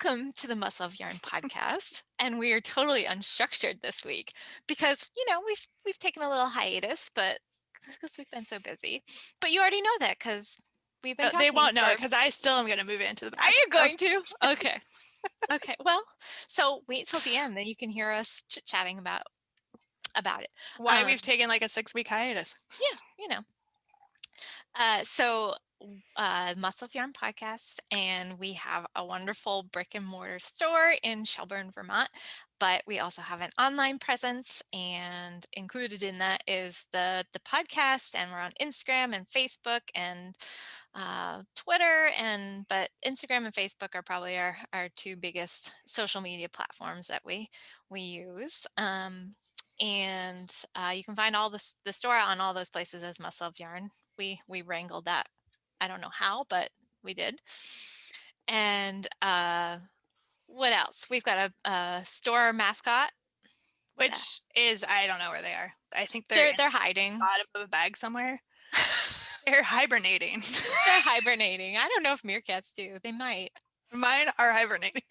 Welcome to the Muscle of Yarn podcast. And we are totally unstructured this week because, we've taken a little hiatus, but because we've been so busy. But you already know that because we've been They talking won't know for. it because I still am going to move into the Are back. you going to? Okay. Okay. Well, so wait till the end, then you can hear us chit-chatting about it. Why we've taken like a 6-week hiatus. Yeah, So Muscle of Yarn podcast, and we have a wonderful brick and mortar store in Shelburne, Vermont, but we also have an online presence, and included in that is the podcast, and we're on Instagram and Facebook and Twitter, but Instagram and Facebook are probably our two biggest social media platforms that we use. And you can find all the store on all those places as Muscle of Yarn. We wrangled that. I don't know how, but we did. And what else? We've got a store mascot. Which is, I don't know where they are. I think they're in They're the hiding. bottom of a bag somewhere. They're hibernating. They're hibernating. I don't know if meerkats do. They might. Mine are hibernating.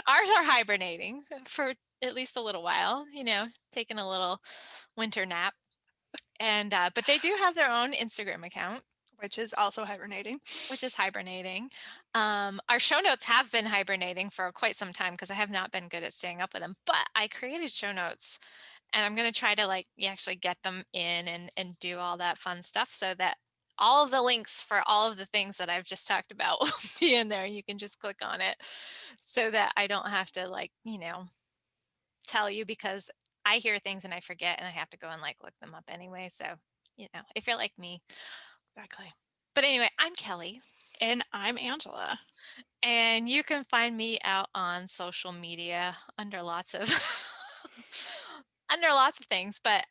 Ours are hibernating for at least a little while, taking a little winter nap. And but they do have their own Instagram account, Which is also hibernating. which is hibernating. Our show notes have been hibernating for quite some time because I have not been good at staying up with them. But I created show notes, and I'm going to try to actually get them in and do all that fun stuff so that all of the links for all of the things that I've just talked about will be in there. You can just click on it so that I don't have to tell you, because I hear things and I forget and I have to go and look them up anyway. So, if you're like me. Exactly. But anyway, I'm Kelly. And I'm Angela. And you can find me out on social media under lots of things, but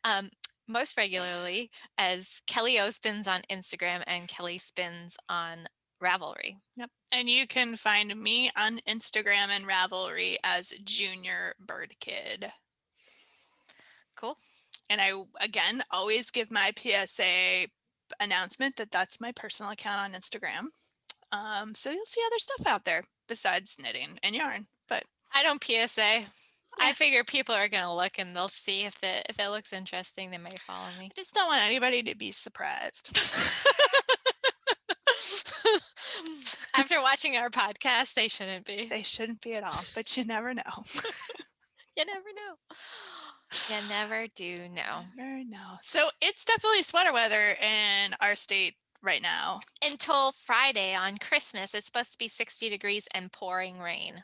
most regularly as Kelly O Spins on Instagram and Kelly Spins on Ravelry. Yep. And you can find me on Instagram and Ravelry as Junior Bird Kid. Cool. And I, again, always give my PSA announcement that that's my personal account on Instagram. So you'll see other stuff out there besides knitting and yarn. But I don't PSA. I figure people are going to look and they'll see if it looks interesting, they might follow me. I just don't want anybody to be surprised. After watching our podcast, they shouldn't be. They shouldn't be at all, but you never know. You never know. You never do know. Never know. So it's definitely sweater weather in our state right now. Until Friday on Christmas, it's supposed to be 60 degrees and pouring rain.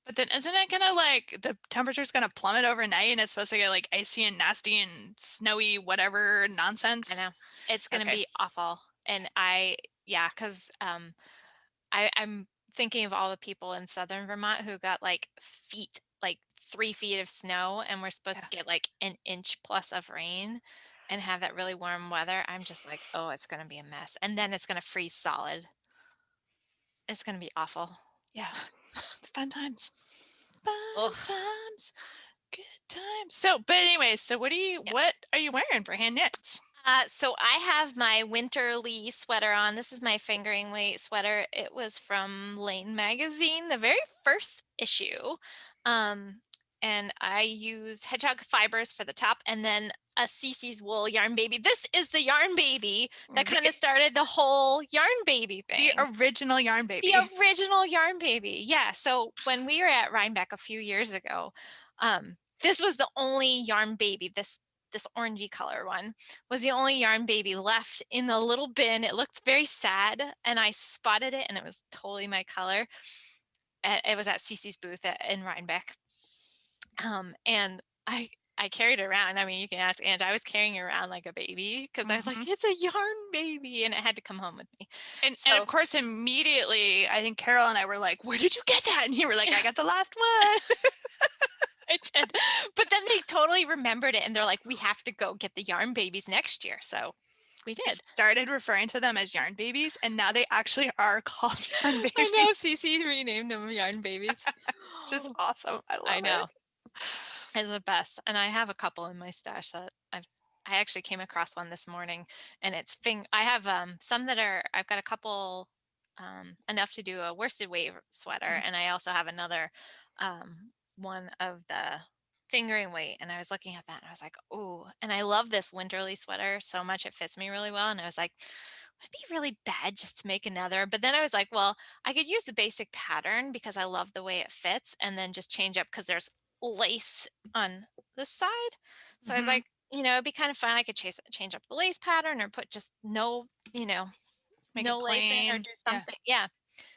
But then isn't it gonna the temperature's gonna plummet overnight and it's supposed to get icy and nasty and snowy, whatever nonsense? I know. It's gonna be awful. And because I'm thinking of all the people in southern Vermont who got 3 feet of snow, and we're supposed to get an inch plus of rain and have that really warm weather. I'm just oh, it's going to be a mess. And then it's going to freeze solid. It's going to be awful. Yeah. Fun times. Fun times. Good times. So, but anyway, so what are you wearing for hand knits? So I have my Winterly sweater on. This is my fingering weight sweater. It was from Lane magazine, the very first issue. And I used hedgehog fibers for the top, and then a Cece's wool yarn baby. This is the yarn baby that kind of started the whole yarn baby thing. The original yarn baby. The original yarn baby. Yeah. So when we were at Rhinebeck a few years ago, this was the only yarn baby. This orangey color one was the only yarn baby left in the little bin. It looked very sad, and I spotted it, and it was totally my color. It was at Cece's booth in Rhinebeck. And I carried it around. I mean, you can ask Aunt. I was carrying it around like a baby because I was like, it's a yarn baby, and it had to come home with me. And of course, immediately, I think Carol and I were like, where did you get that? And you were like, I got the last one. I did. But then they totally remembered it, and they're like, we have to go get the yarn babies next year. So we did. Started referring to them as yarn babies, and now they actually are called yarn babies. I know. Cece renamed them yarn babies. Just awesome. I love it. It's the best. And I have a couple in my stash that I actually came across one this morning, and I have some that I've got a couple enough to do a worsted weight sweater, Mhm. and I also have another one of the fingering weight. And I was looking at that and I was like, oh, and I love this winterly sweater so much. It fits me really well. And I was like, would it be really bad just to make another? But then I was like, well, I could use the basic pattern because I love the way it fits, and then just change up because there's lace on this side. So I was Mhm. like, it'd be kind of fun. I could change up the lace pattern or put just Make it no lace in or plain. do Yeah. something. Yeah.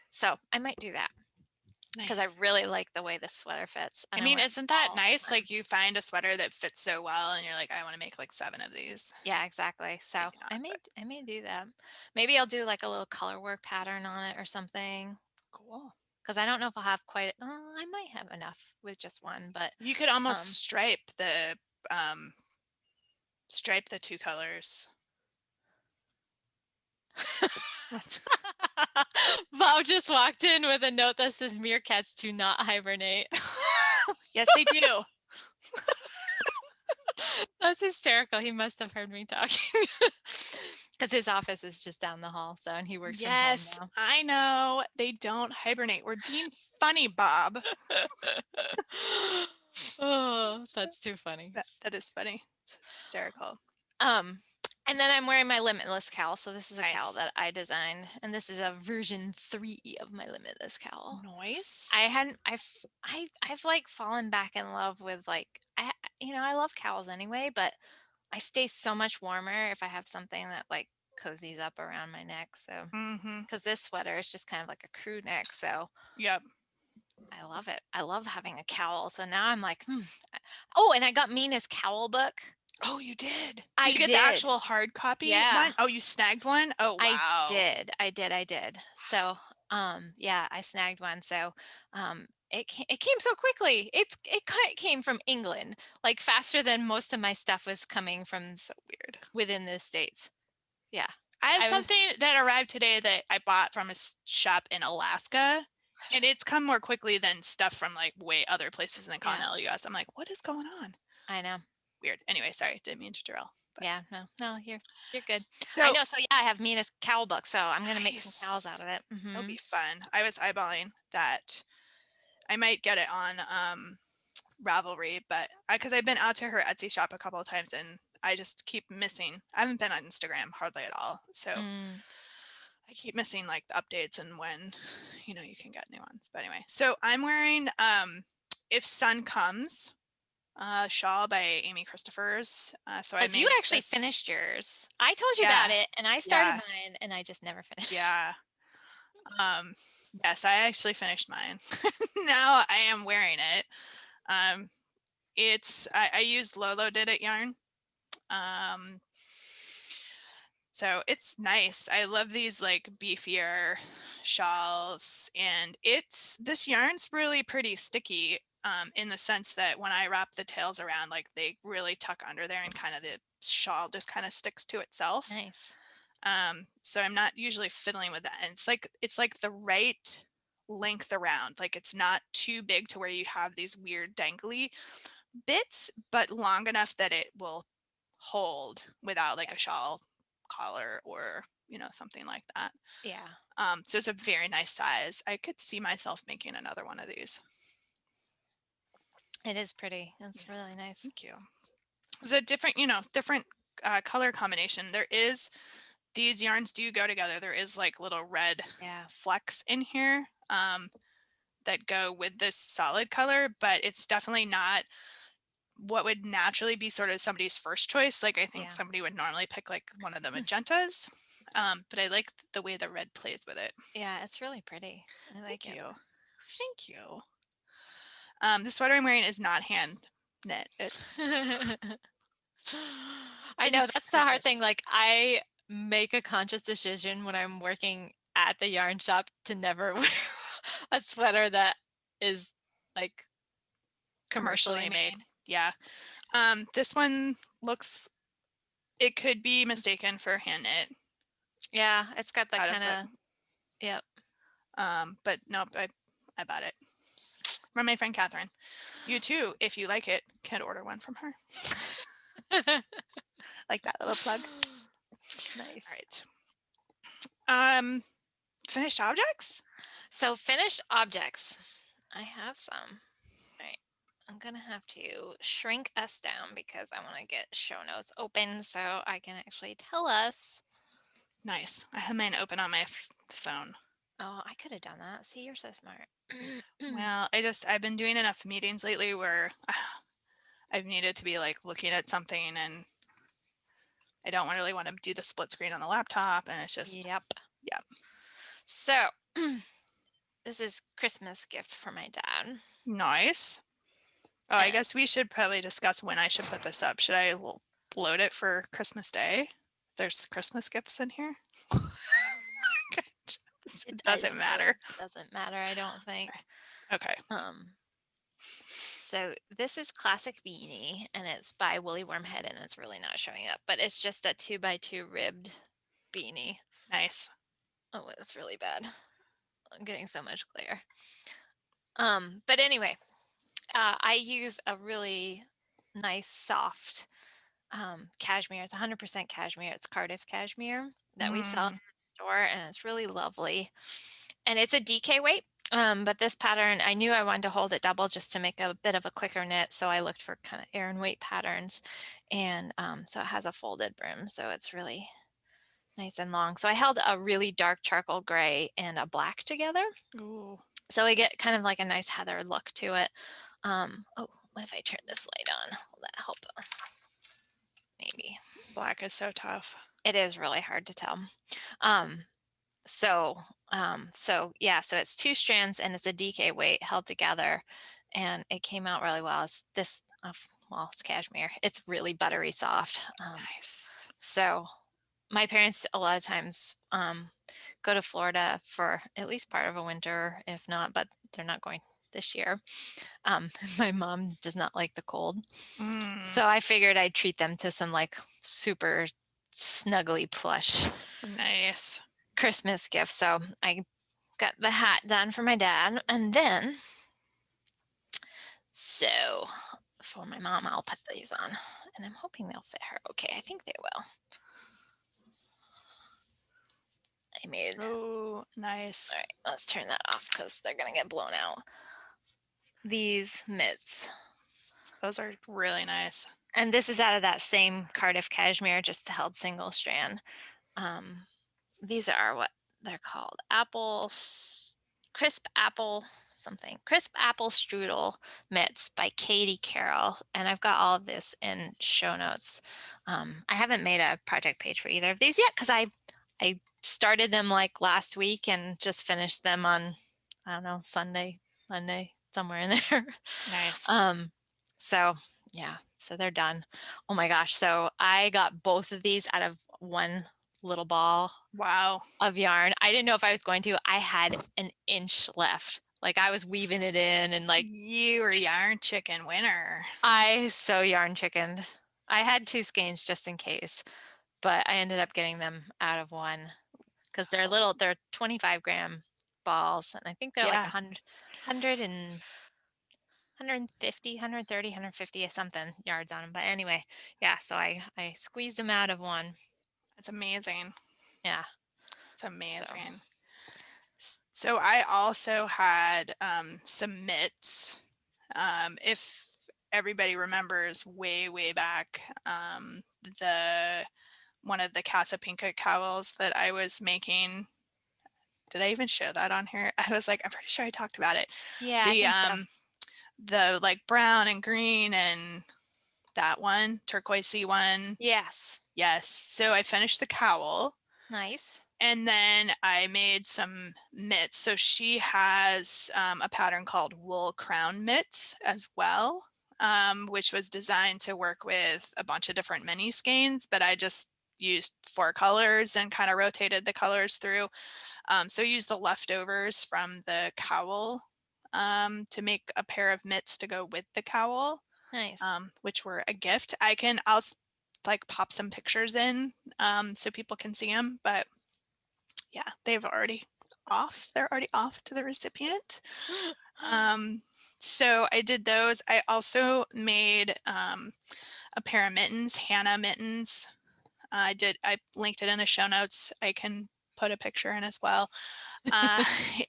So I might do that because I Nice. really like the way this sweater fits I and I mean, wear it isn't that all the nice? time. Like you find a sweater that fits so well and you're like, I want to make like 7 of these. Yeah, exactly. So Maybe not, but I may do that. Maybe I'll do like a little color work pattern on it or something. cool. Because I don't know if I'll have quite. I might have enough with just one, but You could almost um, stripe the 2 colors. What? Bob just walked in with a note that says meerkats do not hibernate. Yes, they do. That's hysterical. He must have heard me talking because his office is just down the hall. So, and he works from home Yes, now. I know. They don't hibernate. We're being funny, Bob. Oh, that's too funny. That is funny. It's hysterical. Um, and then I'm wearing my Limitless Cowl. So this is a cowl Nice. that I designed, and this is a version 3 of my Limitless Cowl. Nice. I hadn't I've like fallen back in love with like I love cowls anyway, but I stay so much warmer if I have something that like cozies up around my neck. So Mhm. because this sweater is just kind of like a crew neck, so Yep. I love it. I love having a cowl. So now I'm like, oh, and I got Mina's cowl book. Oh, you did? Did I you get the did. actual hard copy Yeah. one? Oh, you snagged one? Oh, wow. I did. So, yeah, I snagged one. So, it came so quickly. It came from England, like faster than most of my stuff was coming from So weird. within the States. Yeah. I have I was, something that arrived today that I bought from a shop in Alaska, and it's come more quickly than stuff from like way other places in the yeah, continental US. I'm like, what is going on? I know. Weird. Anyway, sorry, didn't mean to derail. But Yeah, no, no, you're good. I so know. So yeah, I have Mina's cowl book, so I'm gonna make some cowls out nice. of it. That'll be fun. I was eyeballing that. I might get it on Ravelry, but because I've been out to her Etsy shop a couple of times and I just keep missing. I haven't been on Instagram hardly at all, so Mm. I keep missing like the updates and when you can get new ones. But anyway, so I'm wearing If Sun Comes shawl by Amy Christophers. So I Because you made actually this. finished yours. I told you about Yeah, it, and I started yeah, mine, and I just never finished. yeah. Um, yes, I actually finished mine. Now I am wearing it. Um, I used Lolo Did It yarn. Um, so it's nice. I love these like beefier shawls, and this yarn's really pretty sticky. In the sense that when I wrap the tails around, like they really tuck under there, and kind of the shawl just kind of sticks to itself. Nice. So I'm not usually fiddling with that. And it's like the right length around. Like it's not too big to where you have these weird dangly bits, but long enough that it will hold without like Yeah. a shawl collar or something like that. Yeah. So it's a very nice size. I could see myself making another one of these. It is pretty. That's Yeah, really nice. thank you. It's a different color combination. These yarns do go together. There is like little red Yeah. flecks in here that go with this solid color, but it's definitely not what would naturally be sort of somebody's first choice. Like I think Yeah. somebody would normally pick like one of the magentas, but I like the way the red plays with it. Yeah, it's really pretty. I like Thank it. you. Thank you. The sweater I'm wearing is not hand knit. I I know just that's the hard thing. purchased. Like I make a conscious decision when I'm working at the yarn shop to never wear a sweater that is like commercially Commercially made. made. Yeah. This one it could be mistaken for hand knit Yeah, it's got that out of kind foot. of, yep. But nope, I bought it from my friend Catherine. You too, if you like it, can order one from her. Like that little plug. All Nice. right. Um, finished objects? So finished objects. I have some. All right. I'm going to have to shrink us down because I want to get show notes open so I can actually tell us. Nice. I have mine open on my phone. Oh, I could have done that. See, you're so smart. Well, I've been doing enough meetings lately where I've needed to be like looking at something and I don't really want to do the split screen on the laptop. And it's just, Yep. yeah, So this is Christmas gift for my dad. nice. Oh, I And guess we should probably discuss when I should put this up. Should I load it for Christmas Day? There's Christmas gifts in here. it, Doesn't it really matter. doesn't matter, I don't think. Okay. So this is Classic Beanie, and it's by Woolly Wormhead, and it's really not showing up, but it's just a 2x2 ribbed beanie. Nice. Oh, that's really bad. I'm getting so much glare. But anyway, I use a really nice, soft cashmere. It's 100% cashmere. It's Cardiff cashmere that we sell in Mm, the store, and it's really lovely. And it's a DK weight. But this pattern, I knew I wanted to hold it double just to make a bit of a quicker knit. So I looked for kind of Aran weight patterns. And so it has a folded brim. So it's really nice and long. So I held a really dark charcoal gray and a black together. ooh, So I get kind of like a nice heather look to it. Oh, what if I turn this light on? Will that help? Maybe. black is so tough. It is really hard to tell. Um, So, so it's 2 strands and it's a DK weight held together, and it came out really well. It's this, well, it's cashmere. It's really buttery soft. Nice. So my parents a lot of times go to Florida for at least part of a winter, if not, but they're not going this year. My mom does not like the cold, Mm, so I figured I'd treat them to some like super snuggly plush nice. Christmas gift. So I got the hat done for my dad, and then so for my mom I'll put these on, and I'm hoping they'll fit her okay. I think they will. I made Oh, All nice. right, let's turn that off because they're gonna get blown out. These mitts, Those are really nice. and this is out of that same Cardiff cashmere, just held single strand. um these are what they're called, crisp apple something, crisp apple strudel mitts by Katie Carroll, and I've got all of this in show notes. I haven't made a project page for either of these yet because I started them like last week and just finished them on, I don't know, Sunday, Monday, somewhere in there. Nice. um so yeah, so they're done. Oh my gosh, so I got both of these out of one little ball Wow. of yarn. I didn't know if I was going to. I had an inch left. Like I was weaving it in, and like You were yarn chicken winner. I so yarn chickened. I had 2 skeins just in case, but I ended up getting them out of one because they're Oh, little, they're 25-gram balls, and I think they're like yeah, 100 and 150, 130, 150 something yards on them. But anyway, yeah, so I squeezed them out of one. that's amazing. Yeah. It's So amazing. So I also had some mitts. If everybody remembers way, way back, the one of the Casa Pinka cowls that I was making. Did I even show that on here? I was like, I'm pretty sure I talked about it. yeah, I The think so. the like brown and green and that one, turquoisey one. Yes. Yes. So I finished the cowl. Nice. And then I made some mitts. So she has a pattern called wool crown mitts as well, which was designed to work with a bunch of different mini skeins, but I just used 4 colors and kind of rotated the colors through. So I used the leftovers from the cowl to make a pair of mitts to go with the cowl, Nice. which were a gift. Like pop some pictures in so people can see them, but yeah, they're already off to the recipient. So I did those. I also made a pair of mittens, Hannah mittens. I linked it in the show notes. I can put a picture in as well. Uh,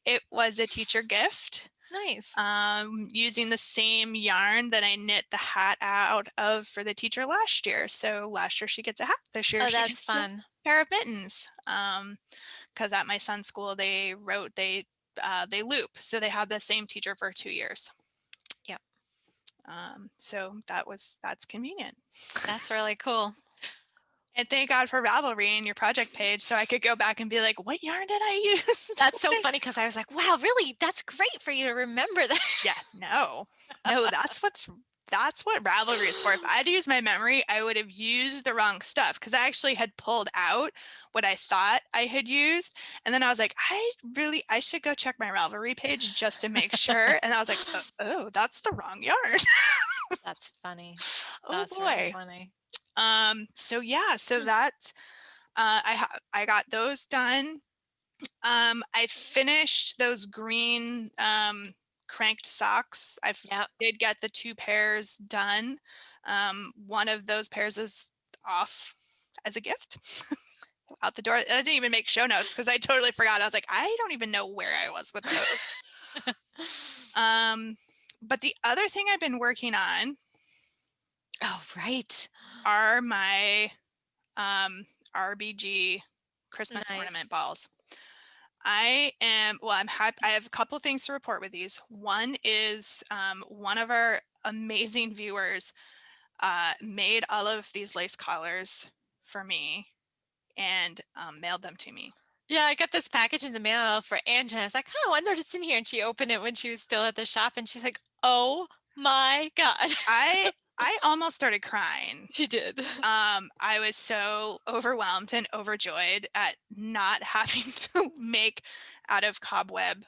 it was a teacher gift, Nice. using the same yarn that I knit the hat out of for the teacher last year. So last year she gets a hat, this year Oh, she that's gets the fun. pair of mittens. Because at my son's school they loop, so they have the same teacher for 2 years. Yep. So that's convenient. That's really cool. And thank God for Ravelry and your project page, so I could go back and be like, what yarn did I use? That's so funny because I was like, wow, really? That's great for you to remember that. Yeah, no, that's what Ravelry is for. If I'd used my memory, I would have used the wrong stuff because I actually had pulled out what I thought I had used. And then I was like, I should go check my Ravelry page just to make sure. And I was like, oh, that's the wrong yarn. That's funny. Oh That's really boy. funny. So yeah, so that I got those done. I finished those green cranked socks. Yep. did get the 2 pairs done. One of those pairs is off as a gift out the door. I didn't even make show notes because I totally forgot. I was like, I don't even know where I was with those. But the other thing I've been working on Oh, right. are my RBG Christmas ornament Nice. balls. I'm happy. I have a couple things to report with these. One is one of our amazing viewers made all of these lace collars for me and mailed them to me. Yeah, I got this package in the mail for Angie. I was like, oh, I wonder what's in here. And she opened it when she was still at the shop and she's like, oh my God. I I almost started crying. She did. I was so overwhelmed and overjoyed at not having to make out of cobweb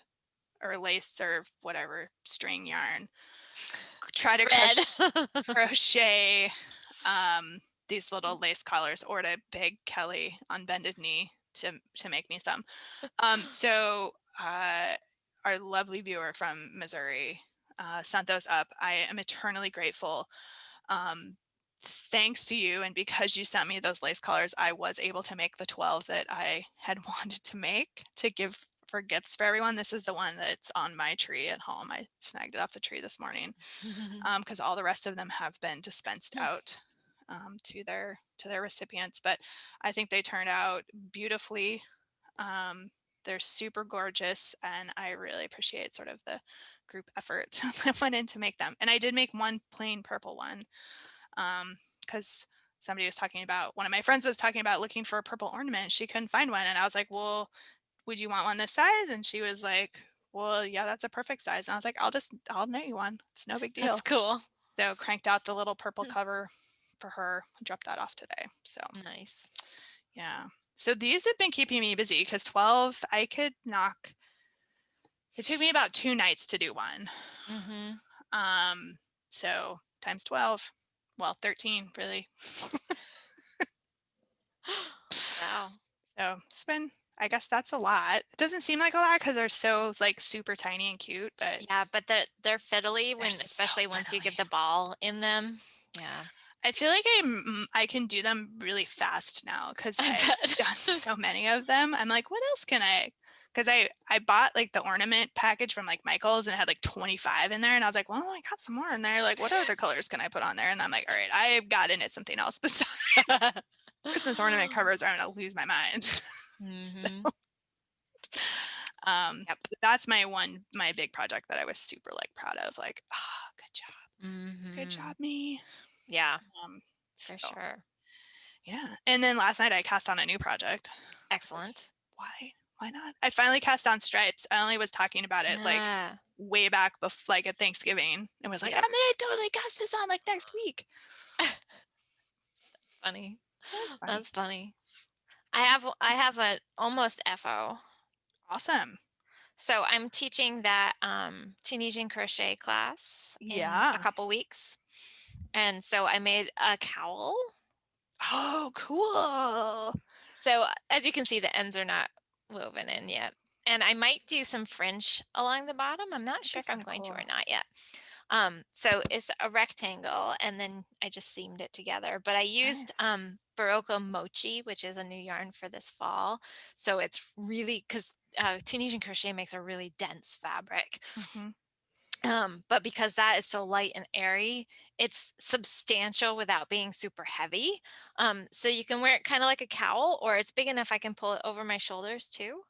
or lace or whatever string yarn. Try to Thread. crochet these little lace collars or to beg Kelly on bended knee to make me some. So our lovely viewer from Missouri sent those up. I am eternally grateful. Thanks to you, and because you sent me those lace collars, I was able to make the 12 that I had wanted to make to give for gifts for everyone. This is the one that's on my tree at home. I snagged it off the tree this morning because all the rest of them have been dispensed out to their recipients. But I think they turned out beautifully. They're super gorgeous, and I really appreciate sort of the group effort that went in to make them. And I did make one plain purple one because one of my friends was talking about looking for a purple ornament. She couldn't find one, and I was like, well, would you want one this size? And she was like, well, yeah, that's a perfect size. And I was like, I'll knit you one. It's no big deal. That's cool. So cranked out the little purple cover for her, dropped that off today. So Nice. yeah. So these have been keeping me busy because 12, I could knock. It took me about 2 nights to do one. So times 12, well, 13 really. Wow. So I guess that's a lot. It doesn't seem like a lot because they're so like super tiny and cute, but Yeah, but they're fiddly they're when, so especially once you fiddly. get the ball in them. Yeah. I feel like I can do them really fast now because I I've bet. done so many of them. I'm like, what else can I? Because I bought like the ornament package from like Michael's and it had like 25 in there, and I was like, well, I got some more in there. Like, what other colors can I put on there? And I'm like, all right, I've got to knit something else besides Christmas ornament covers. I'm gonna lose my mind. So, Mhm. Yep. that's my big project that I was super like proud of. Like, good Mhm. job, me. Yeah, Um, for so sure. yeah. And then last night I cast on a new project. Excellent. Why not? I finally cast on stripes. I only was talking about it like Yeah. way back like at Thanksgiving and was like, I'm Yep. gonna totally cast this on like next week. Funny. That's funny. That's funny. I have a almost FO. Awesome. So I'm teaching that Tunisian crochet class in a Yeah. couple weeks. And so I made a cowl. Oh, cool. So as you can see, the ends are not woven in yet. And I might do some fringe along the bottom. I'm not That'd sure be if I'm kind of going to cool. or not yet. So it's a rectangle, and then I just seamed it together. But I used Nice. Barocco Mochi, which is a new yarn for this fall. So it's really because Tunisian crochet makes a really dense fabric. Mhm. But because that is so light and airy, it's substantial without being super heavy. So you can wear it kind of like a cowl, or it's big enough I can pull it over my shoulders too.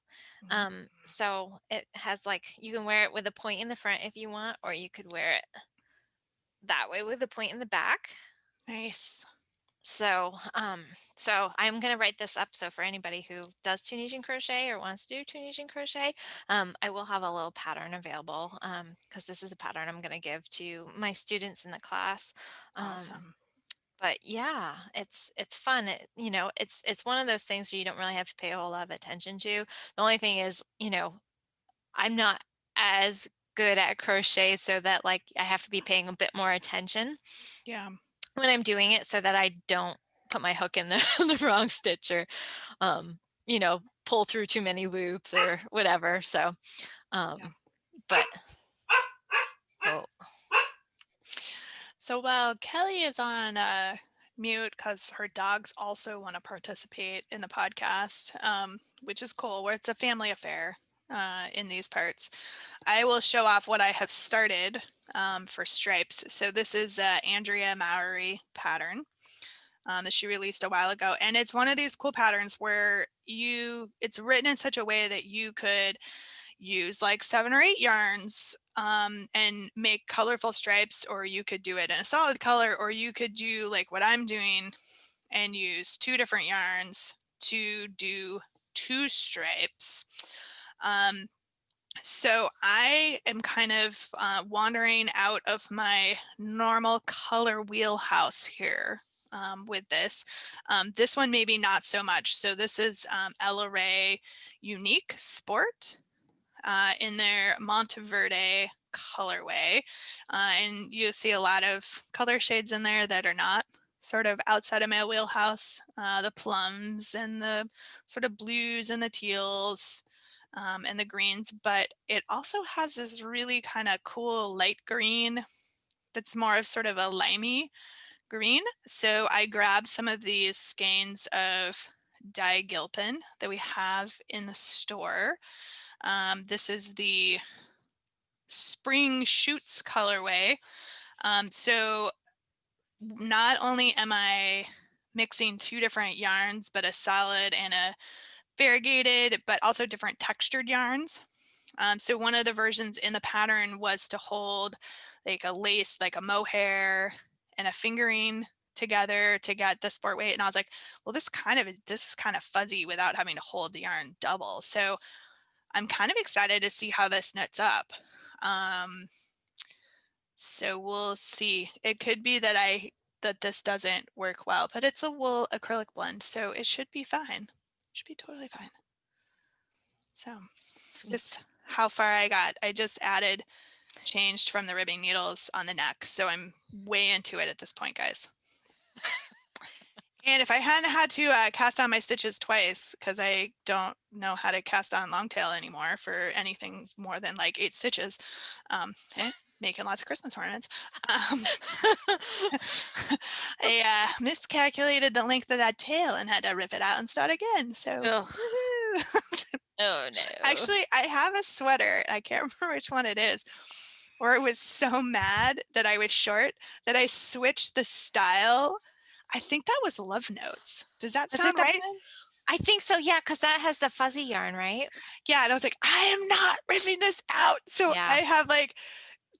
Mhm. So it has like you can wear it with a point in the front if you want, or you could wear it that way with a point in the back. Nice. So I'm gonna write this up. So for anybody who does Tunisian crochet or wants to do Tunisian crochet, I will have a little pattern available because this is a pattern I'm gonna give to my students in the class. Um, Awesome. but yeah, it's fun. It's one of those things where you don't really have to pay a whole lot of attention to. The only thing is, I'm not as good at crochet, so that like I have to be paying a bit more attention Yeah. when I'm doing it so that I don't put my hook in the the wrong stitch or pull through too many loops or whatever. So Yeah. but oh So while Kelly is on mute because her dogs also want to participate in the podcast, which is cool, where it's a family affair in these parts, I will show off what I have started for stripes. So this is Andrea Mowry pattern that she released a while ago. And it's one of these cool patterns where it's written in such a way that you could use like 7 or 8 yarns and make colorful stripes, or you could do it in a solid color, or you could do like what I'm doing and use 2 different yarns to do 2 stripes. So I am kind of wandering out of my normal color wheelhouse here with this. This one maybe not so much. So this is Ella Ray Unique Sport in their Monteverde colorway. And you see a lot of color shades in there that are not sort of outside of my wheelhouse. The plums and the sort of blues and the teals and the greens, but it also has this really kind of cool light green that's more of sort of a limey green. So I grabbed some of these skeins of dye gilpin that we have in the store. This is the Spring Shoots colorway. So not only am I mixing 2 different yarns, but a solid and a variegated, but also different textured yarns. So one of the versions in the pattern was to hold like a lace, like a mohair and a fingering together to get the sport weight. And I was like, well, this is kind of fuzzy without having to hold the yarn double. So I'm kind of excited to see how this knits up. So we'll see. It could be that this doesn't work well, but it's a wool acrylic blend, so it should be fine. Should be totally fine. So sweet. just how far I got. I just changed from the ribbing needles on the neck, so I'm way into it at this point, guys. And if I hadn't had to cast on my stitches twice, because I don't know how to cast on long tail anymore for anything more than like 8 stitches, making lots of Christmas ornaments, I miscalculated the length of that tail and had to rip it out and start again. So, Ugh. woohoo. Oh no. Actually, I have a sweater. I can't remember which one it is, where it was so mad that I was short that I switched the style. I think that was Love Notes. Does that Was it sound that right? one? I think so, yeah, because that has the fuzzy yarn, right? Yeah, and I was like, I am not ripping this out. So I Yeah. have like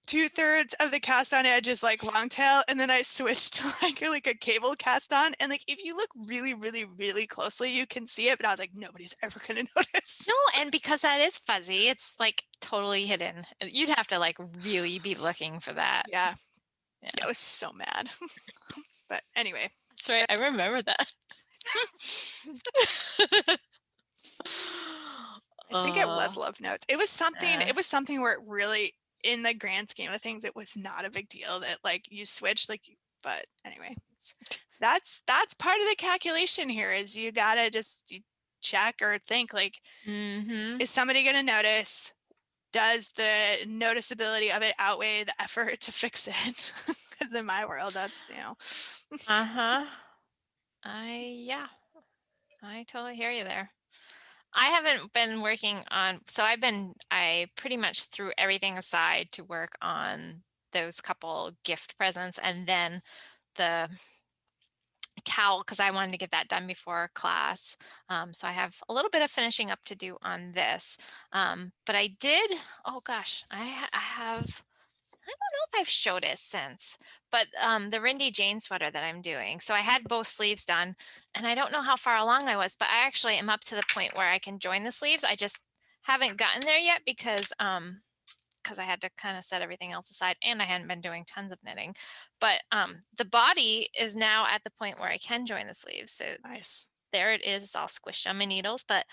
2/3 of the cast on edge is like long tail, and then I switched to like a cable cast on. And like if you look really, really, really closely, you can see it. But I was like, nobody's ever gonna notice. No, and because that is fuzzy, it's like totally hidden. You'd have to like really be looking for that. Yeah, yeah, Yeah. I was so mad. But anyway, That's so right. I remember that. I think it Uh, was Love Notes. It was something. uh, It was something where it really, in the grand scheme of things, it was not a big deal that like you switched. But anyway, that's part of the calculation here. Is you gotta just check or think like, mhm. is somebody gonna notice? does the noticeability of it outweigh the effort to fix it? 'Cause in my world, that's, Uh-huh. Yeah, I totally hear you there. I haven't been working on, so I pretty much threw everything aside to work on those couple gift presents and then the cowl because I wanted to get that done before class. So I have a little bit of finishing up to do on this. But I did, oh gosh, I have, I don't know if I've showed it since, but the Rindy Jane sweater that I'm doing. So I had both sleeves done and I don't know how far along I was, but I actually am up to the point where I can join the sleeves. I just haven't gotten there yet because I had to kind of set everything else aside and I hadn't been doing tons of knitting. But the body is now at the point where I can join the sleeves. So nice. there it is. It's all squished on my needles. But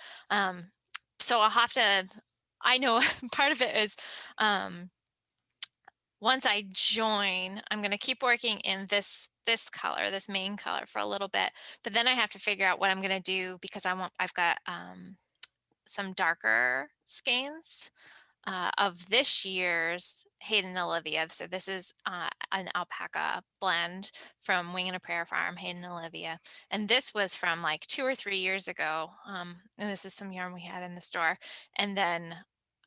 so I'll have to, I know part of it is once I join, I'm going to keep working in this color, this main color for a little bit. But then I have to figure out what I'm going to do because I've got some darker skeins of this year's Hayden Olivia. So this is an alpaca blend from Wing and a Prayer Farm, Hayden Olivia. And this was from like 2 or 3 years ago. And this is some yarn we had in the store. And then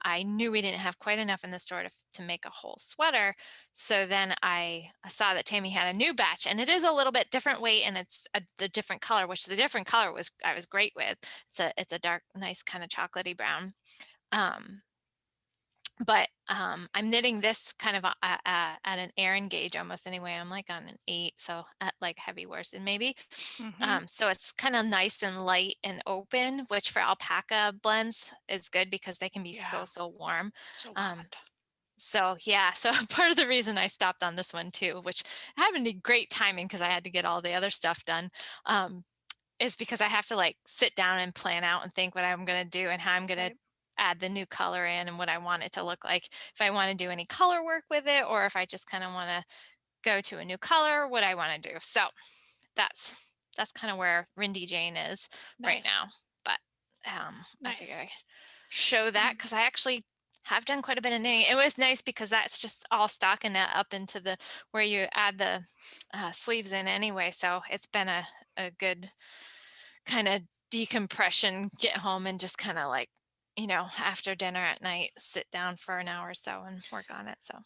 I knew we didn't have quite enough in the store to make a whole sweater. So then I saw that Tammy had a new batch and it is a little bit different weight and it's a different color, which the different color I was great with. It's a dark, nice kind of chocolatey brown. Um, but I'm knitting this kind of at an Aran gauge almost anyway. I'm like on an 8, so at like heavy worsted maybe. Mm-hmm. So it's kind of nice and light and open, which for alpaca blends is good because they can be Yeah, so warm. so Um, hot. so yeah, so part of the reason I stopped on this one too, which happened to be great timing because I had to get all the other stuff done. Um, is because I have to like sit down and plan out and think what I'm going to do and how I'm going to Right. add the new color in and what I want it to look like. If I want to do any color work with it or if I just kind of want to go to a new color, what I want to do. So that's kind of where Rindy Jane is right Nice. now. But I figure Nice. I show that because I actually have done quite a bit of knitting. It was nice because that's just all stockinette up into the where you add the sleeves in anyway. So it's been a good kind of decompression, get home and just kind of like, after dinner at night, sit down for an hour or so and work on it. So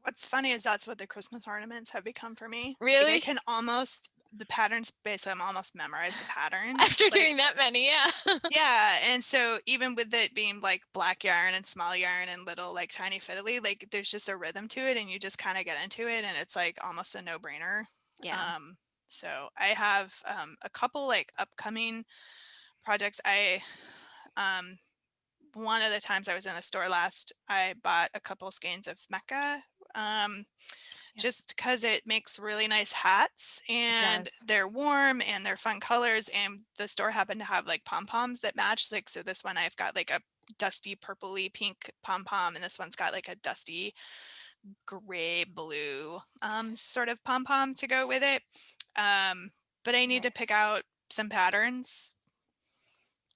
What's funny is that's what the Christmas ornaments have become for me. Like, I really, can almost the patterns basically, I'm almost memorize the patterns. after Like, doing that many, yeah. yeah, and so even with it being, like, black yarn and small yarn and little, like, tiny fiddly, like, there's just a rhythm to it, and you just kinda get into it, and it's, like, almost a no-brainer. Yeah. So I have, a couple, like, upcoming projects. Um one of the times I was in the store last, I bought a couple skeins of Mecca, um, Yep. just because it makes really nice hats, It and does. they're warm and they're fun colors, and the store happened to have, like, pom-poms that match, like, so this one I've got, like, a dusty purpley pink pom-pom, and this one's got, like, a dusty gray blue, sort of pom-pom to go with it. But I need to pick Nice. out some patterns.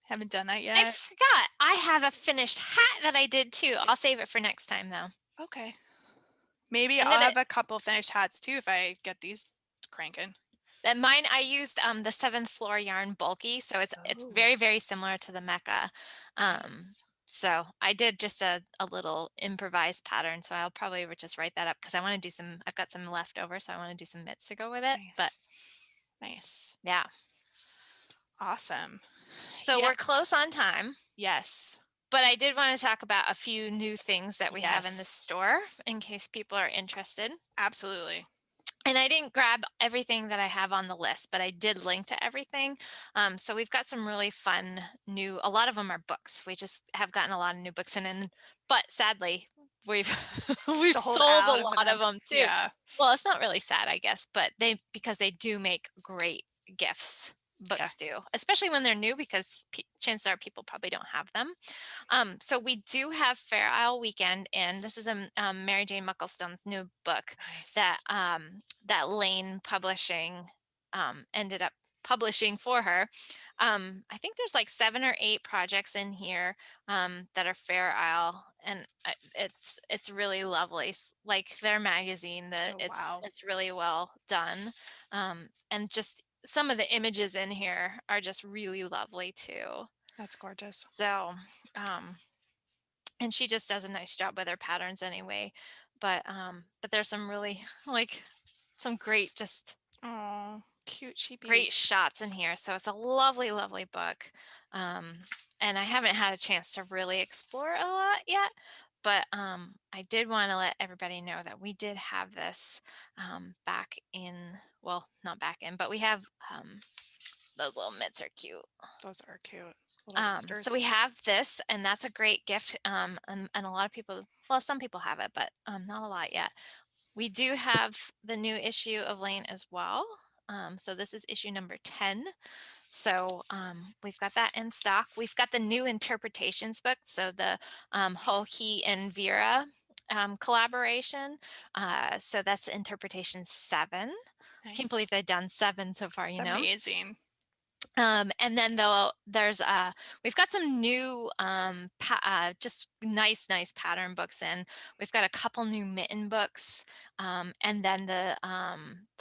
Haven't done that I yet. forgot. I have a finished hat that I did too. I'll save it for next time though. Okay. Maybe And I'll then have a couple finished hats too if I get these cranking. mine I used the seventh floor yarn bulky, so it's Oh, very similar to the Mecca. nice. So I did just a little improvised pattern. So I'll probably just write that up because I want to do some. I've got some left over, so I want to do some mitts to go with it. But Nice. Nice. yeah, Awesome. so Yeah. we're close on time. Yes. But I did want to talk about a few new things that we have in the Yes. store in case people are interested. Absolutely. And I didn't grab everything that I have on the list, but I did link to everything. So we've got some really fun new, a lot of them are books. We just have gotten a lot of new books in, but sadly, we've we've Sold sold a out of lot them. of them too. Yeah. Well, it's not really sad, I guess, but because they do make great gifts. Yeah. Books do, especially when they're new, because chances are people probably don't have them. So we do have Fair Isle Weekend in. This is a Mary Jane Mucklestone's new book Nice. that that Lane Publishing ended up publishing for her. I think there's like 7 or 8 projects in here that are Fair Isle, and it's really lovely. Like their magazine, that Oh, it's wow. it's really well done, and just some of the images in here are just really lovely too. That's gorgeous. So, um, and she just does a nice job with her patterns anyway. But there's some really like some great just Oh, cute great sheepies. shots in here. So it's a lovely, lovely book. Um, and I haven't had a chance to really explore a lot yet, but I did want to let everybody know that we did have this back in, well, not back in, but we have those little mitts are cute. Those are cute. Little So roosters. we have this, and that's a great gift. And a lot of people, well, some people have it, but not a lot yet. We do have the new issue of Lane as well. So this is issue number 10. So we've got that in stock. We've got the new interpretations book. So the Ho Nice. He and Vera collaboration. So that's interpretation 7. Can't Nice. believe they've done 7 so far, It's you know. amazing. And then though there's we've got some new just nice pattern books in. We've got a couple new mitten books, and then the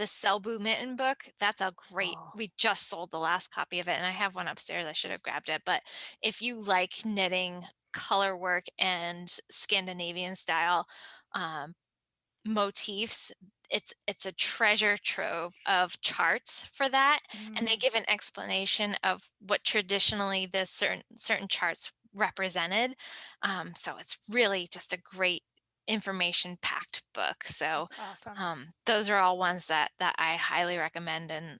Selbu mitten book. That's a great. Oh. We just sold the last copy of it, and I have one upstairs. I should have grabbed it. But if you like knitting, color work, and Scandinavian style um, motifs, it's a treasure trove of charts for that, and they Mm, give an explanation of what traditionally the certain charts represented. So it's really just a great information packed book. So that's awesome. those are all ones that I highly recommend, and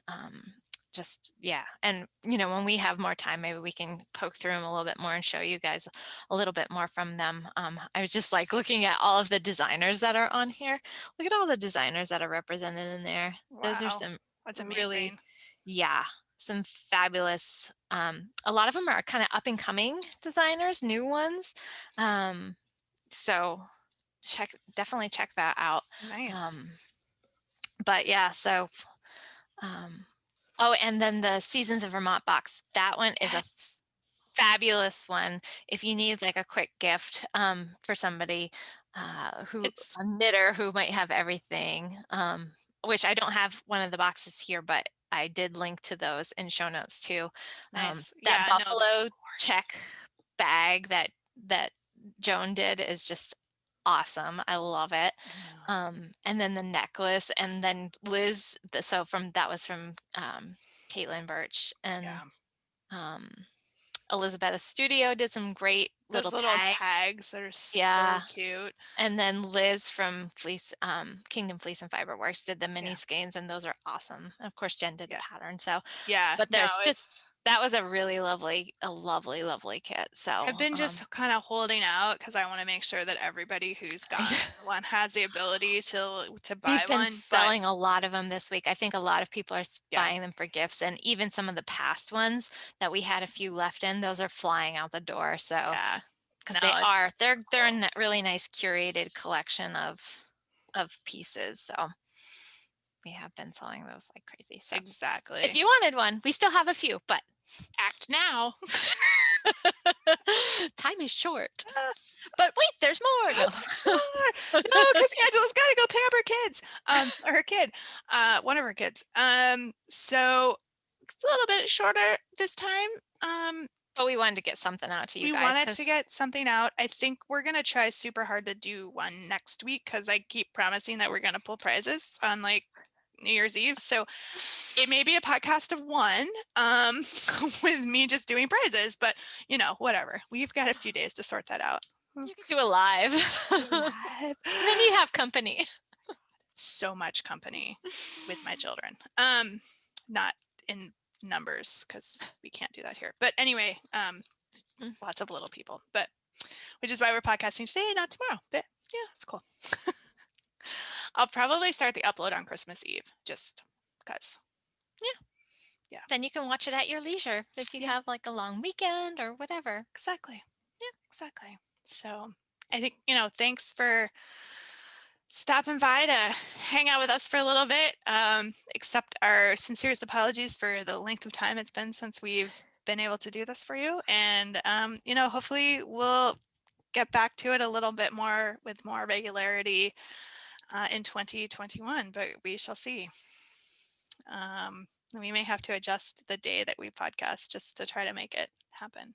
just yeah, and when we have more time, maybe we can poke through them a little bit more and show you guys a little bit more from them. I was just like looking at all of the designers that are on here. Look at all the designers that are represented in there. Those are Wow. some That's really, amazing. yeah, some fabulous. A lot of them are kind of up and coming designers, new ones. Um, so definitely check that out. Nice. Um, but yeah, so um, oh, and then the Seasons of Vermont box. That one is a Yes. fabulous one if you need It's like a quick gift for somebody who it's a knitter who might have everything. Which I don't have one of the boxes here, but I did link to those in show notes too. nice. That Yeah, no, they're buffalo check gorgeous. bag that Joan did is just awesome. I love it. I know. And then the necklace, and then Liz. So from that was from Caitlin Birch, and Yeah. um, Elizabeth Studio did some great little Those little tags. tags that are so Yeah. cute. And then Liz from Kingdom Fleece and Fiber Works did the mini Yeah. skeins, and those are awesome. And of course, Jen did the Yeah. pattern. So, Yeah. but No, there's just it's that was a really lovely kit. I've So, been just kind of holding out because I want to make sure that everybody who's I, gotten one has the ability to buy we've been one. But selling a lot of them this week. I think a lot of people are yeah, buying them for gifts, and even some of the past ones that we had a few left in, those are flying out the door. So, yeah. because No, they are, it's they're cool. a really nice curated collection of pieces. So we have been selling those like crazy. So if Exactly. you wanted one, we still have a few, but Act now. time is short. But wait, there's more. No. There's more. No, because Angela's got to go pick up her kids. Or her kid. One of her kids. So it's a little bit shorter this time. But we wanted to get something out to you We guys wanted to because get something out. I think we're gonna try super hard to do one next week because I keep promising that we're gonna pull prizes on like New Year's Eve. So it may be a podcast of one, with me just doing prizes, but whatever. We've got a few days to sort that out. you can do it live. Do live. Then you have company. So much company with my children. Not in numbers because we can't do that here. But anyway, Mm. lots of little people. But which is why we're podcasting today, not tomorrow. But yeah, it's cool. I'll probably start the upload on Christmas Eve, just because. Yeah. Yeah. Then you can watch it at your leisure if you Yeah, have like a long weekend or whatever. exactly. Yeah. Exactly. So I think, thanks for stopping by to hang out with us for a little bit. Accept our sincerest apologies for the length of time it's been since we've been able to do this for you. And, hopefully we'll get back to it a little bit more with more regularity in 2021, but we shall see. We may have to adjust the day that we podcast just to try to make it happen.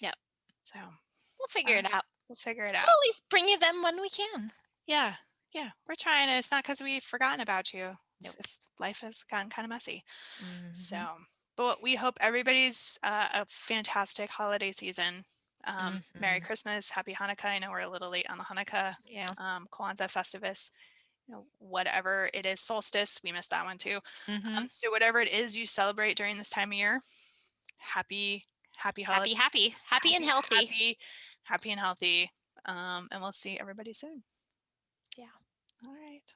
Yep. So We'll figure it out. we'll figure it We'll out. at least bring you them when we can. Yeah. Yeah. We're trying. It's not because we've forgotten about you. It's Nope. just life has gotten kind of messy. Mm-hmm. So, but we hope everybody's a fantastic holiday season. Merry Mm-hmm. Christmas, Happy Hanukkah. I know we're a little late on the Hanukkah, Yeah. Kwanzaa Festivus, whatever it is, solstice. We missed that one too. Mm-hmm. So whatever it is you celebrate during this time of year, happy, happy Happy, holiday, happy, happy and happy, healthy. happy, happy and healthy. And we'll see everybody soon. Yeah. All right.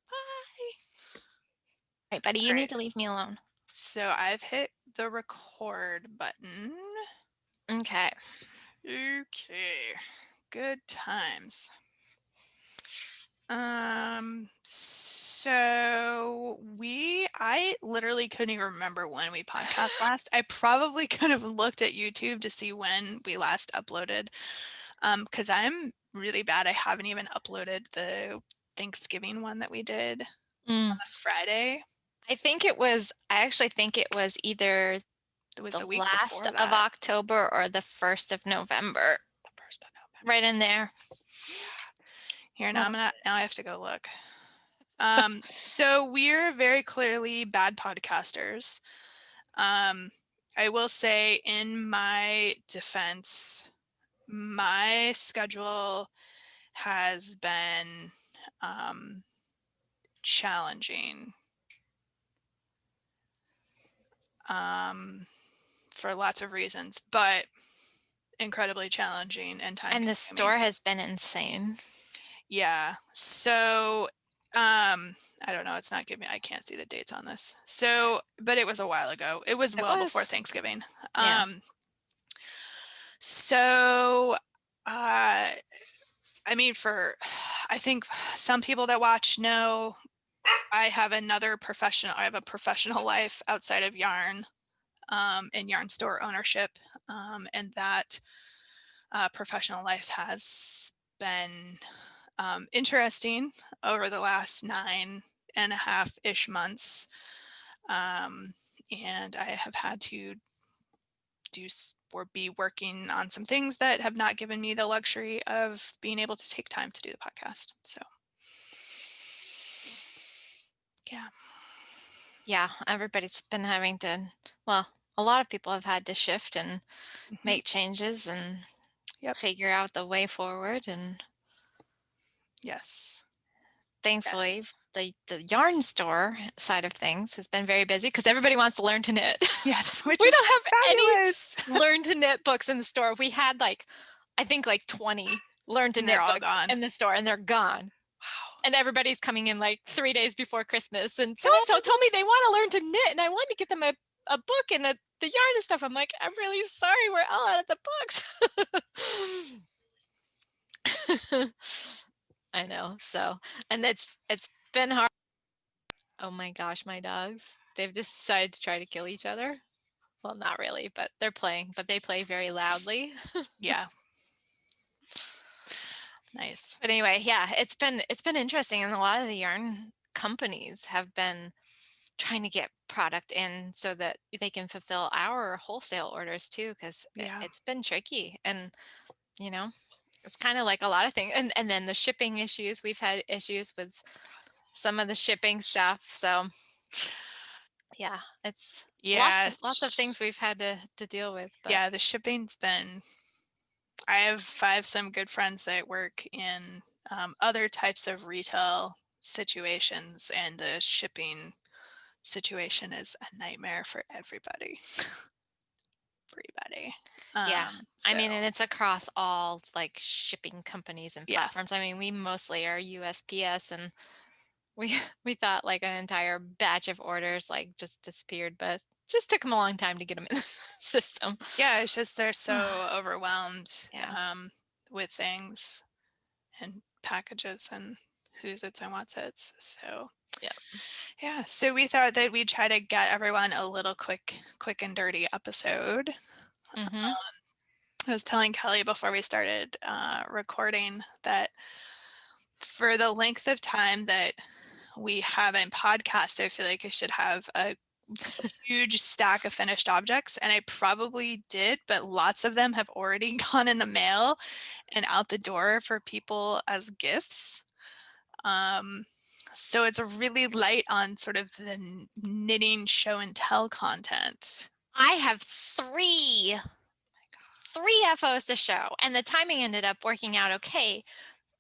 Bye. All right, buddy, All you right. need to leave me alone. So I've hit the record button. Okay. Okay. Good times. So I literally couldn't even remember when we podcast last. I probably could have looked at YouTube to see when we last uploaded. Because I'm really bad. I haven't even uploaded the Thanksgiving one that we did on Mm. the Friday. I actually think it was either It was the the week last before of that, October or the 1st of November. the 1st of November. Right in there. Yeah. Here, Oh. now I have to go look. So we're very clearly bad podcasters. I will say in my defense, my schedule has been challenging for lots of reasons, but incredibly challenging and time And the consuming. store has been insane. Yeah. So I don't know, it's not giving I can't see the dates on this. So, but it was a while ago. It was It well before was. Thanksgiving. Yeah. So I mean for I think some people that watch know I have a professional life outside of yarn and yarn store ownership. And that professional life has been interesting over the last 9.5-ish months. And I have had to or be working on some things that have not given me the luxury of being able to take time to do the podcast. So, yeah. Yeah, everybody's been having to, well, a lot of people have had to shift and Hmm. make changes and Yep. figure out the way forward. And Yes. thankfully, Yes. the yarn store side of things has been very busy because everybody wants to learn to knit. Yes. Which We is don't have any fabulous. learn to knit books in the store. We had I think 20 learn to And they're knit all books gone. in the store and they're gone. Wow. And everybody's coming in 3 days before Christmas. And so told me they want to learn to knit and I wanted to get them a book and the yarn and stuff. I'm like, I'm really sorry. We're all out of the books. I know. So, and it's been hard. Oh my gosh, my dogs. They've just decided to try to kill each other. Well, not really, but they're playing, but they play very loudly. Yeah. Nice. But anyway, yeah, it's been interesting, and a lot of the yarn companies have been trying to get product in so that they can fulfill our wholesale orders too, because Yeah. it's been tricky, and you know, it's kind of like a lot of things, and then the shipping issues. We've had issues with some of the shipping stuff, so yeah, it's Yeah. lots of things we've had to deal with, but Yeah. The shipping's been, I have some good friends that work in other types of retail situations, and the shipping situation is a nightmare for everybody. Everybody. yeah. I So mean, and it's across all shipping companies and yeah. platforms. I mean, we mostly are USPS, and we we thought an entire batch of orders just disappeared, but just took them a long time to get them in the system. Yeah, it's just they're so overwhelmed Yeah. with things. and packages and who's its and what's its. So Yeah. yeah, so we thought that we'd try to get everyone a little quick and dirty episode. Mm-hmm. I was telling Kelly before we started recording that for the length of time that we haven't podcast, I feel like I should have a huge stack of finished objects, and I probably did, but lots of them have already gone in the mail and out the door for people as gifts. Um, so it's really light on sort of the knitting show and tell content. I have three FOs to show, and the timing ended up working out okay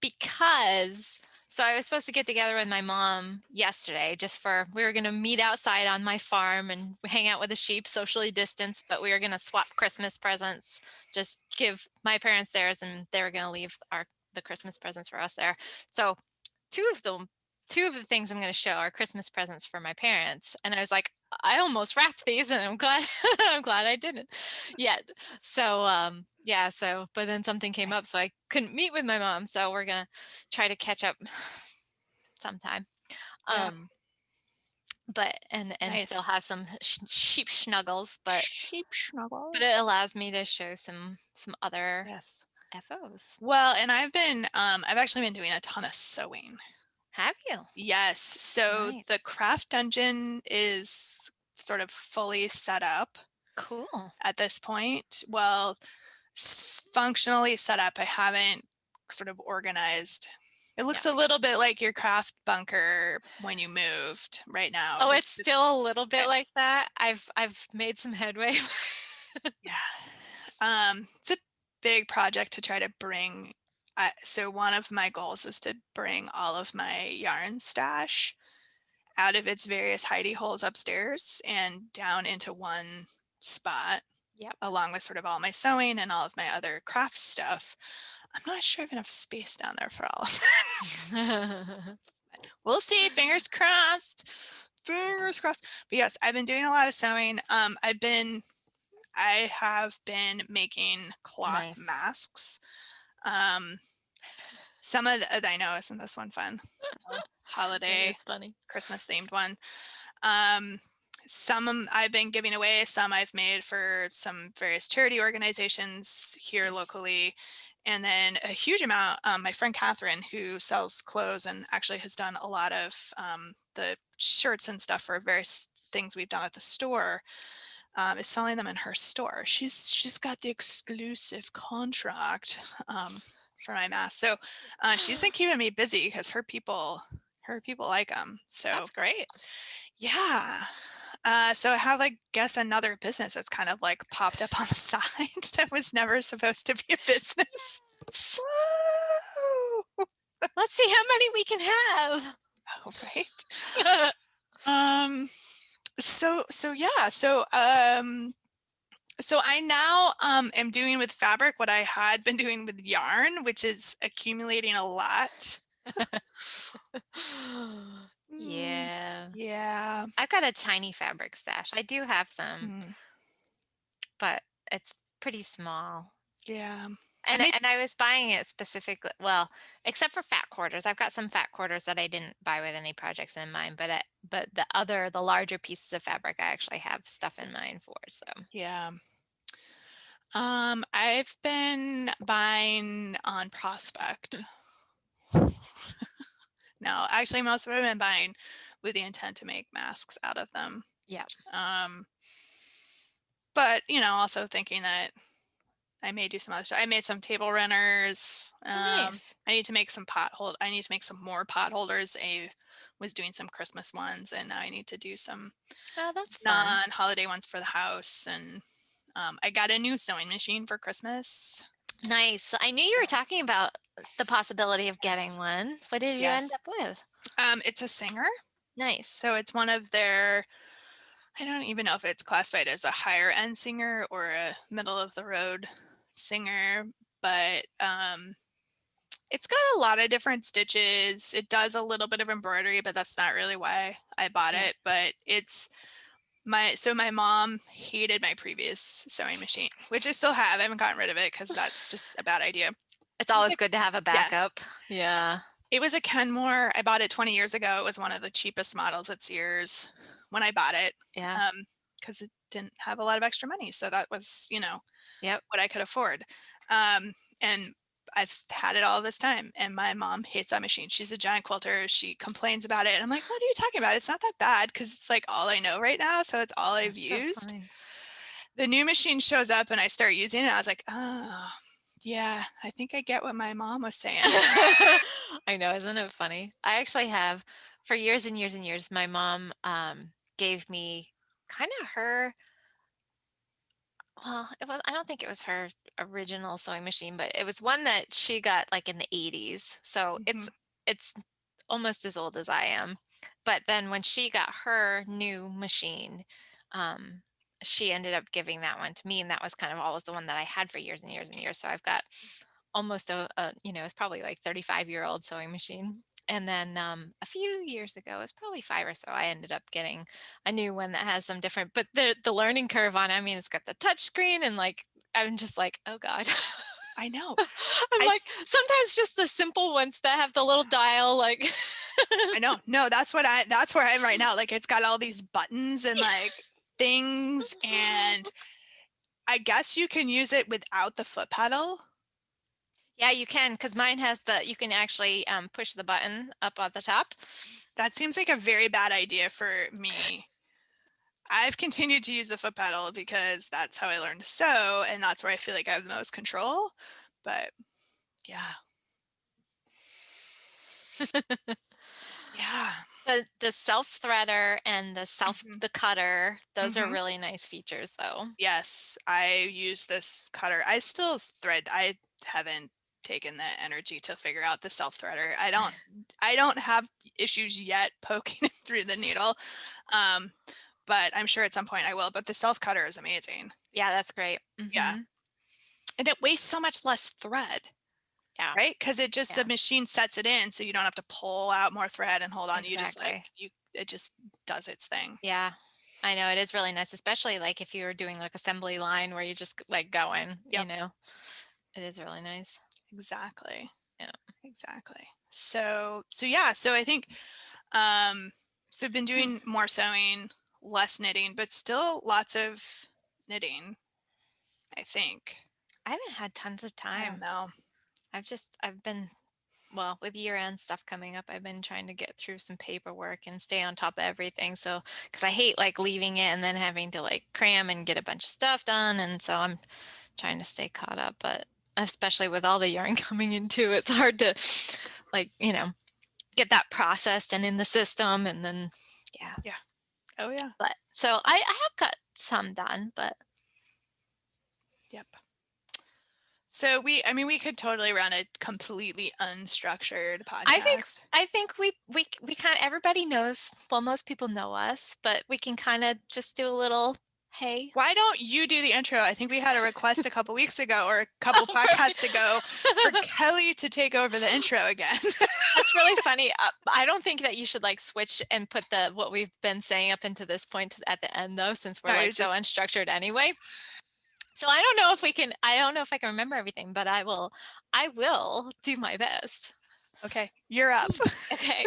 because I was supposed to get together with my mom yesterday we were going to meet outside on my farm and hang out with the sheep, socially distanced, but we were going to swap Christmas presents, just give my parents theirs and they were going to leave the Christmas presents for us there. So two of the things I'm going to show are Christmas presents for my parents. And I was like, I almost wrapped these and I'm glad I didn't yet. So but then something came up, Nice. so I couldn't meet with my mom. So we're going to try to catch up sometime. Yeah. But and still Nice. have some sheep snuggles, but Sheep it snuggles. allows me to show some other Yes. FOs. Well, and I've actually been doing a ton of sewing. Have you? Yes. So Nice. the craft dungeon is sort of fully set up Cool. at this point. Well, functionally set up. I haven't sort of organized. It looks Yeah. a little bit like your craft bunker when you moved right now. Oh, It's it's just still a little bit like that. I've made some headway. yeah. It's a big project to try to bring. So one of my goals is to bring all of my yarn stash out of its various hidey holes upstairs and down into one spot, Yep. along with sort of all my sewing and all of my other craft stuff. I'm not sure I have enough space down there for all of that. We'll see. Fingers crossed. Fingers crossed. But yes, I've been doing a lot of sewing. I have been making cloth Nice. masks. Some of the, I know, isn't this one fun? Holiday, It's funny. Christmas themed one. Some I've been giving away, some I've made for some various charity organizations here Nice. locally. And then a huge amount, my friend Catherine, who sells clothes and actually has done a lot of the shirts and stuff for various things we've done at the store, is selling them in her store. She's got the exclusive contract for my mask. So she's been keeping me busy because her people like them. So That's great. yeah. So I have, I guess, another business that's kind of like popped up on the side that was never supposed to be a business. Woo! Let's see how many we can have. Oh, right. So yeah. So I now am doing with fabric what I had been doing with yarn, which is accumulating a lot. Yeah. Yeah. I've got a tiny fabric stash. I do have some, Mm, but it's pretty small. yeah. And And it, I was buying it specifically, well, except for fat quarters. I've got some fat quarters that I didn't buy with any projects in mind, but the larger pieces of fabric I actually have stuff in mind for. So yeah. I've been buying on Prospect. No, actually, most of it I've been buying with the intent to make masks out of them. yeah. But also thinking that I may do some other stuff. I made some table runners. Nice. I need to make some I need to make some more pot holders. I was doing some Christmas ones, and now I need to do some Oh, that's fun. non-holiday ones for the house. And I got a new sewing machine for Christmas. Nice. I knew you were talking about the possibility of getting Yes. one. What did you end Yes. up with? It's a Singer. Nice. So it's one of their, I don't even know if it's classified as a higher end Singer or a middle of the road Singer, but it's got a lot of different stitches. It does a little bit of embroidery, but that's not really why I bought Yeah. it. But my mom hated my previous sewing machine, which I still have. I haven't gotten rid of it because that's just a bad idea. It's It was always like good to have a yeah, backup. Yeah. it was a Kenmore. I bought it 20 years ago. It was one of the cheapest models at Sears when I bought it, Yeah. because it didn't have a lot of extra money, so that was, Yep. what I could afford. And I've had it all this time, and my mom hates that machine. She's a giant quilter. She complains about it. And I'm like, what are you talking about? It's not that bad because it's like all I know right now. So it's all I've That's so used. funny. The new machine shows up and I start using it. I was like, oh, yeah, I think I get what my mom was saying. I know, isn't it funny? I actually have for years and years and years, my mom, gave me kinda her well, I don't think it was her original sewing machine, but it was one that she got, like, in the '80s, so Mhm. it's almost as old as I am. But then when she got her new machine, um, she ended up giving that one to me, and that was kind of always the one that I had for years and years and years. So I've got almost it's probably like 35-year-old sewing machine. And then a few years ago, it's probably 5 or so, I ended up getting a new one that has some different, but the learning curve on it, I mean, it's got the touch screen and like, I'm just like, oh God. I know. I'm I like, sometimes just the simple ones that have the little dial, like, I know. No, that's where I am right now. Like it's got all these buttons and like things, and I guess you can use it without the foot pedal. yeah, you can, because mine has you can actually push the button up at the top. That seems like a very bad idea for me. I've continued to use the foot pedal because that's how I learned to sew, and that's where I feel like I have the most control. But yeah, yeah. The self threader and Mhm. the cutter, those are Mhm. really nice features though. Yes, I use this cutter. I still thread. I haven't taken the energy to figure out the self threader. I don't have issues yet poking it through the needle. Um, but I'm sure at some point I will. But the self cutter is amazing. Yeah, that's great. Yeah. And it wastes so much less thread, Yeah, right? Because the yeah, machine sets it in so you don't have to pull out more thread and hold on. You just like exactly. it just does its thing. Yeah, I know it is really nice, especially like if you were doing like assembly line where you just like going, Yep, it is really nice. exactly. Yeah. Exactly. So yeah, so I think um so I've been doing more sewing, less knitting, but still lots of knitting, I think. I haven't had tons of I don't time. know. I've been well, with year-end stuff coming up, I've been trying to get through some paperwork and stay on top of everything. So, because I hate like leaving it and then having to like cram and get a bunch of stuff done. And so I'm trying to stay caught up. But especially with all the yarn coming in too, it's hard to like, get that processed and in the system. And then, yeah. Yeah. Oh yeah. But so I have got some done, but Yep. So I mean we could totally run a completely unstructured I think podcast. I think we kind of everybody knows. Well, most people know us, but we can kind of just do a little hey. Why don't you do the intro? I think we had a request a couple weeks ago or a couple podcasts ago for Kelly to take over the intro again. That's really funny. I don't think that you should like switch and put the what we've been saying up into this point at the end though, since we're No, like you're so just unstructured anyway. So I don't know if we can. I don't know if I can remember everything, but I will. I will do my best. okay, you're up. Okay.